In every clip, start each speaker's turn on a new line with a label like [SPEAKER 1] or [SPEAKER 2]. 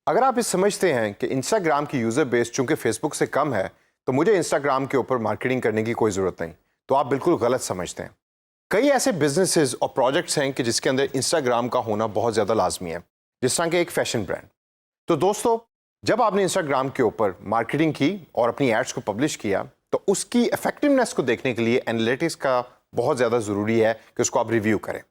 [SPEAKER 1] अगर आप इस समझते हैं कि इंस्टाग्राम की यूज़र बेस चूंकि फेसबुक से कम है तो मुझे इंस्टाग्राम के ऊपर मार्केटिंग करने की कोई ज़रूरत नहीं, तो आप बिल्कुल गलत समझते हैं। कई ऐसे बिजनेसेस और प्रोजेक्ट्स हैं कि जिसके अंदर इंस्टाग्राम का होना बहुत ज़्यादा लाजमी है, जिस तरह के एक फैशन ब्रांड। तो दोस्तों, जब आपने इंस्टाग्राम के ऊपर मार्केटिंग की और अपनी एड्स को पब्लिश किया तो उसकी इफेक्टिवनेस को देखने के लिए एनालिटिक्स का बहुत ज़्यादा ज़रूरी है कि उसको आप रिव्यू करें।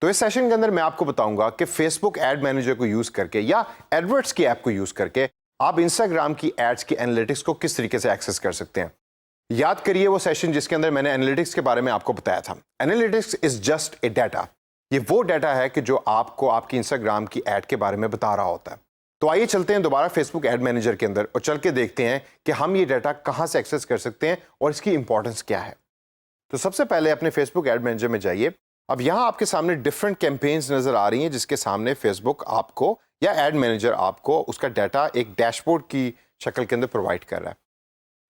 [SPEAKER 1] तो इस सेशन के अंदर मैं आपको बताऊंगा कि फेसबुक एड मैनेजर को यूज़ करके या एडवर्ड्स की ऐप को यूज़ करके आप इंस्टाग्राम की एड्स की एनालिटिक्स को किस तरीके से एक्सेस कर सकते हैं। याद करिए वो सेशन जिसके अंदर मैंने एनालिटिक्स के बारे में आपको बताया था। Analytics is just a data. ये वो डाटा है कि जो आपको आपकी इंस्टाग्राम की एड के बारे में बता रहा होता है। तो आइए चलते हैं दोबारा फेसबुक एड मैनेजर के अंदर और चल के देखते हैं कि हम ये डाटा कहां से एक्सेस कर सकते हैं और इसकी इंपॉर्टेंस क्या है। तो सबसे पहले अपने फेसबुक एड मैनेजर में जाइए। अब यहां आपके सामने डिफरेंट कैंपेन्स नजर आ रही हैं जिसके सामने फेसबुक आपको या एड मैनेजर आपको उसका डाटा एक डैशबोर्ड की शक्ल के अंदर प्रोवाइड कर रहा है।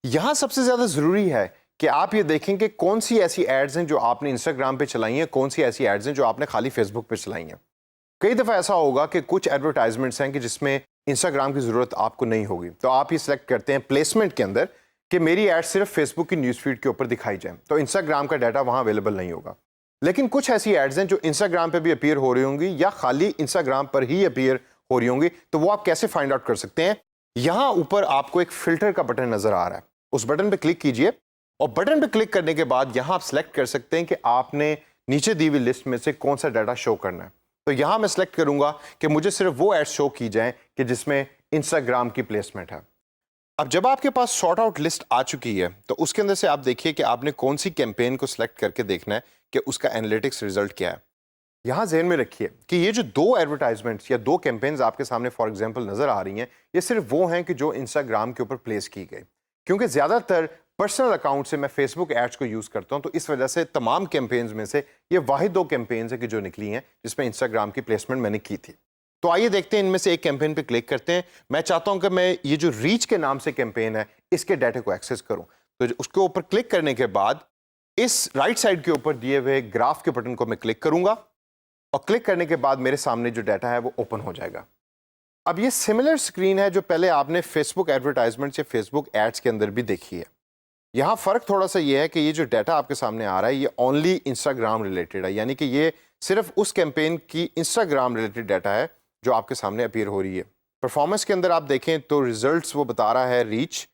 [SPEAKER 1] यहां सबसे ज्यादा जरूरी है कि आप ये देखें कि कौन सी ऐसी एड्स हैं जो आपने इंस्टाग्राम पे चलाई हैं, कौन सी ऐसी एड्स हैं जो आपने खाली फेसबुक पे चलाई हैं। कई दफ़ा ऐसा होगा कि कुछ एडवर्टाइजमेंट्स हैं कि जिसमें इंस्टाग्राम की ज़रूरत आपको नहीं होगी, तो आप ये सिलेक्ट करते हैं प्लेसमेंट के अंदर कि मेरी एड सिर्फ फेसबुक की न्यूज़ फीड के ऊपर दिखाई जाए, तो इंस्टाग्राम का डाटा वहाँ अवेलेबल नहीं होगा। लेकिन कुछ ऐसी एड्स हैं जो इंस्टाग्राम पे भी अपीयर हो रही होंगी या खाली इंस्टाग्राम पर ही अपीयर हो रही होंगी, तो वो आप कैसे फाइंड आउट कर सकते हैं। यहाँ ऊपर आपको एक फिल्टर का बटन नज़र आ रहा है, उस बटन पर क्लिक कीजिए और बटन पर क्लिक करने के बाद यहाँ आप सिलेक्ट कर सकते हैं कि आपने नीचे दी हुई लिस्ट में से कौन सा डाटा शो करना है। तो यहां मैं सेलेक्ट करूंगा कि मुझे सिर्फ वो एड्स शो की जाएं कि जिसमें इंस्टाग्राम की प्लेसमेंट है। अब जब आपके पास सॉर्ट आउट लिस्ट आ चुकी है तो उसके अंदर से आप देखिए कि आपने कौन सी कैंपेन को सिलेक्ट करके देखना है कि उसका एनालिटिक्स रिजल्ट क्या है। यहां ज़हन में रखिए कि ये जो दो एडवर्टाइजमेंट्स या दो कैंपेन्स आपके सामने फॉर एग्जांपल नजर आ रही हैं, ये सिर्फ वो हैं कि जो इंस्टाग्राम के ऊपर प्लेस की गई, क्योंकि ज़्यादातर पर्सनल अकाउंट से मैं फेसबुक एड्स को यूज़ करता हूं, तो इस वजह से तमाम कैंपेन्स में से ये वाहिद दो कैंपेन्स है कि जो निकली हैं जिसमें इंस्टाग्राम की प्लेसमेंट मैंने की थी। तो आइए देखते हैं, इनमें से एक कैंपेन पे क्लिक करते हैं। मैं चाहता हूं कि मैं ये जो रीच के नाम से कैंपेन है इसके डाटा को एक्सेस करूं, तो उसके ऊपर क्लिक करने के बाद इस राइट साइड के ऊपर दिए हुए ग्राफ के बटन को मैं क्लिक करूंगा और क्लिक करने के बाद मेरे सामने जो डाटा है वो ओपन हो जाएगा। अब ये सिमिलर स्क्रीन है जो पहले आपने फेसबुक एडवर्टाइजमेंट या फेसबुक एड्स के अंदर भी देखी है। यहाँ फ़र्क थोड़ा सा ये है कि ये जो डाटा आपके सामने आ रहा है ये ओनली इंस्टाग्राम रिलेटेड है, यानी कि ये सिर्फ उस कैंपेन की इंस्टाग्राम रिलेटेड डाटा है जो आपके सामने अपीयर हो रही है। परफॉर्मेंस के अंदर आप देखें तो रिजल्ट्स वो बता रहा है रीच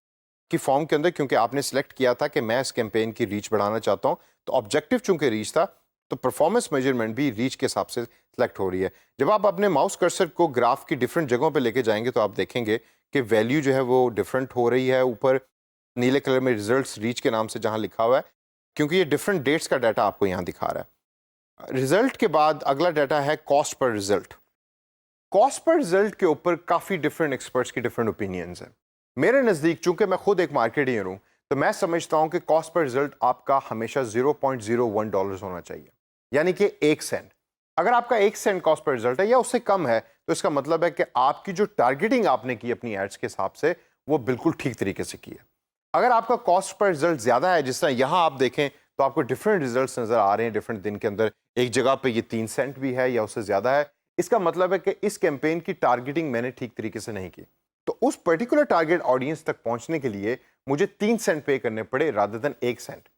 [SPEAKER 1] की फॉर्म के अंदर, क्योंकि आपने सेलेक्ट किया था कि मैं इस कैंपेन की रीच बढ़ाना चाहता हूँ, तो ऑब्जेक्टिव चूंकि रीच था तो परफॉर्मेंस मेजरमेंट भी रीच के हिसाब से सिलेक्ट हो रही है। जब आप अपने माउस कर्सर को ग्राफ की डिफरेंट जगहों पर लेके जाएंगे तो आप देखेंगे कि वैल्यू जो है वो डिफरेंट हो रही है। ऊपर नीले कलर में रिजल्ट्स रीच के नाम से जहां लिखा हुआ है, क्योंकि ये डिफरेंट डेट्स का डाटा आपको यहां दिखा रहा है। रिजल्ट के बाद अगला डाटा है cost per result. Cost per result के ऊपर काफ़ी डिफरेंट एक्सपर्ट्स की डिफरेंट ओपिनियंस हैं। मेरे नज़दीक चूंकि मैं खुद एक मार्केटियर हूं, तो मैं समझता हूं कि कॉस्ट पर रिजल्ट आपका हमेशा $0.01 होना चाहिए, यानी कि 1 सेंट। अगर आपका 1 सेंट कॉस्ट पर रिजल्ट है या उससे कम है तो इसका मतलब है कि आपकी जो टारगेटिंग आपने की अपनी एड्स के हिसाब से वो बिल्कुल ठीक तरीके से की है। अगर आपका कॉस्ट पर रिजल्ट ज़्यादा है, जिस तरह यहाँ आप देखें तो आपको डिफरेंट रिजल्ट्स नज़र आ रहे हैं डिफरेंट दिन के अंदर, एक जगह पे ये 3 सेंट भी है या उससे ज़्यादा है, इसका मतलब है कि इस कैंपेन की टारगेटिंग मैंने ठीक तरीके से नहीं की। तो उस पर्टिकुलर टारगेट ऑडियंस तक पहुंचने के लिए मुझे 3 सेंट पे करने पड़े रादर देन 1 सेंट।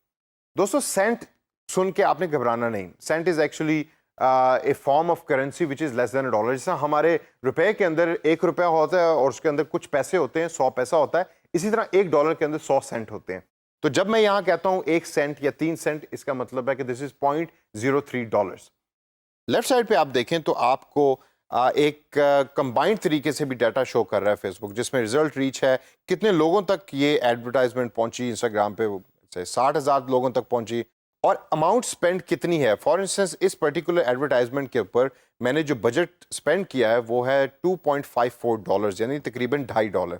[SPEAKER 1] दोस्तों, सेंट सुन के आपने घबराना नहीं। Cent is actually a form of currency which is less than $1। जैसा हमारे रुपए के अंदर $1 होता है और उसके अंदर कुछ पैसे होते हैं, 100 पैसा होता है, इसी तरह $1 के अंदर 100 सेंट होते हैं। तो जब मैं यहां कहता हूं 1 सेंट या 3 सेंट, इसका मतलब है कि दिस इज $0.03। लेफ्ट साइड पे आप देखें तो आपको एक कंबाइंड तरीके से भी डाटा शो कर रहा है फेसबुक, जिसमें रिजल्ट रीच है, कितने लोगों तक ये एडवर्टाइजमेंट पहुंची इंस्टाग्राम पे, 60,000 लोगों तक पहुंची, और अमाउंट स्पेंड कितनी है। फॉर इंस्टेंस इस पर्टिकुलर एडवर्टाइजमेंट के ऊपर मैंने जो बजट स्पेंड किया है वो है $2.54, यानी तकरीबन $2.5।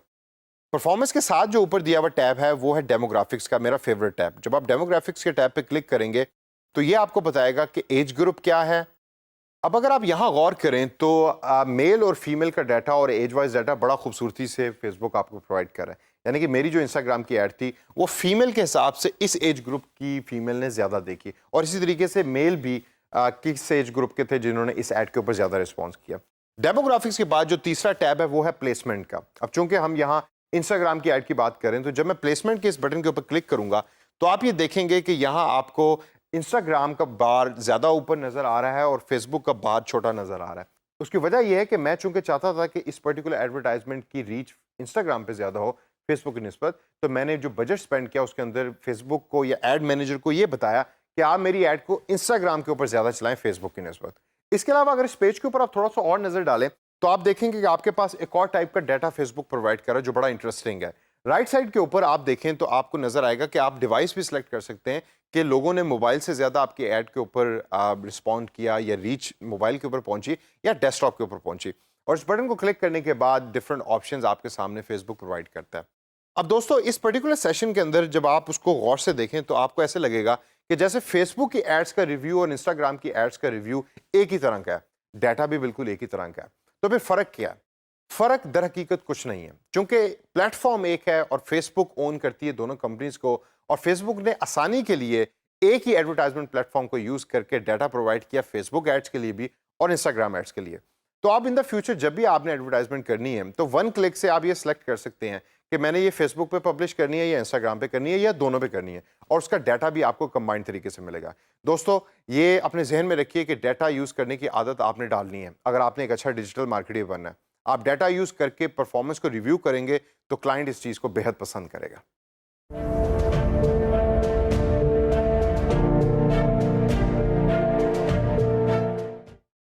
[SPEAKER 1] परफॉर्मेंस के साथ जो ऊपर दिया हुआ टैब है वो है डेमोग्राफिक्स का, मेरा फेवरेट टैब। जब आप डेमोग्राफिक्स के टैब पे क्लिक करेंगे तो ये आपको बताएगा कि एज ग्रुप क्या है। अब अगर आप यहाँ गौर करें तो मेल और फीमेल का डाटा और एज वाइज डाटा बड़ा खूबसूरती से फेसबुक आपको प्रोवाइड कर रहा है। यानी कि मेरी जो इंस्टाग्राम की ऐड थी वो फीमेल के हिसाब से इस एज ग्रुप की फीमेल ने ज़्यादा देखी, और इसी तरीके से मेल भी किस एज ग्रुप के थे जिन्होंने इस ऐड के ऊपर ज़्यादा रिस्पॉन्स किया। डेमोग्राफिक्स के बाद जो तीसरा टैब है वो है प्लेसमेंट का। अब चूंकि हम यहाँ इंस्टाग्राम की ऐड की बात करें तो जब मैं प्लेसमेंट के इस बटन के ऊपर क्लिक करूंगा तो आप ये देखेंगे कि यहाँ आपको इंस्टाग्राम का बार ज्यादा ऊपर नजर आ रहा है और फेसबुक का बार छोटा नजर आ रहा है। उसकी वजह यह है कि मैं चूंकि चाहता था कि इस पर्टिकुलर एडवर्टाइजमेंट की रीच इंस्टाग्राम पे ज्यादा हो फेसबुक की निस्बत, तो मैंने जो बजट स्पेंड किया उसके अंदर फेसबुक को या एड मैनेजर को ये बताया कि आप मेरी ऐड को इंस्टाग्राम के ऊपर ज्यादा चलाएं फेसबुक की निस्बत। इसके अलावा अगर इस पेज के ऊपर आप थोड़ा सा और नजर डालें तो आप देखेंगे कि आपके पास एक और टाइप का डाटा फेसबुक प्रोवाइड कर रहा है जो बड़ा इंटरेस्टिंग है। राइट साइड के ऊपर आप देखें तो आपको नजर आएगा कि आप डिवाइस भी सिलेक्ट कर सकते हैं कि लोगों ने मोबाइल से ज्यादा आपकी ऐड के ऊपर रिस्पॉन्ड किया या रीच मोबाइल के ऊपर पहुंची या डेस्कटॉप के ऊपर पहुंची। और इस बटन को क्लिक करने के बाद डिफरेंट ऑप्शंस आपके सामने फेसबुक प्रोवाइड करता है। अब दोस्तों इस पर्टिकुलर सेशन के अंदर जब आप उसको गौर से देखें तो आपको ऐसे लगेगा कि जैसे फेसबुक की एड्स का रिव्यू और इंस्टाग्राम की एड्स का रिव्यू एक ही तरह का है, डाटा भी बिल्कुल एक ही तरह का है। तो फिर फर्क क्या है? फर्क दर हकीकत कुछ नहीं है, क्योंकि प्लेटफॉर्म एक है और फेसबुक ओन करती है दोनों कंपनीज को, और फेसबुक ने आसानी के लिए एक ही एडवर्टाइजमेंट प्लेटफॉर्म को यूज करके डाटा प्रोवाइड किया फेसबुक एड्स के लिए भी और इंस्टाग्राम एड्स के लिए। तो आप इन द फ्यूचर जब भी आपने एडवर्टाइजमेंट करनी है तो वन क्लिक से आप ये सिलेक्ट कर सकते हैं कि मैंने ये फेसबुक पे पब्लिश करनी है या इंस्टाग्राम पे करनी है या दोनों पे करनी है, और उसका डाटा भी आपको कंबाइंड तरीके से मिलेगा। दोस्तों ये अपने जहन में रखिए कि डाटा यूज करने की आदत आपने डालनी है अगर आपने एक अच्छा डिजिटल मार्केटर बनना है। आप डाटा यूज करके परफॉर्मेंस को रिव्यू करेंगे तो क्लाइंट इस चीज को बेहद पसंद करेगा।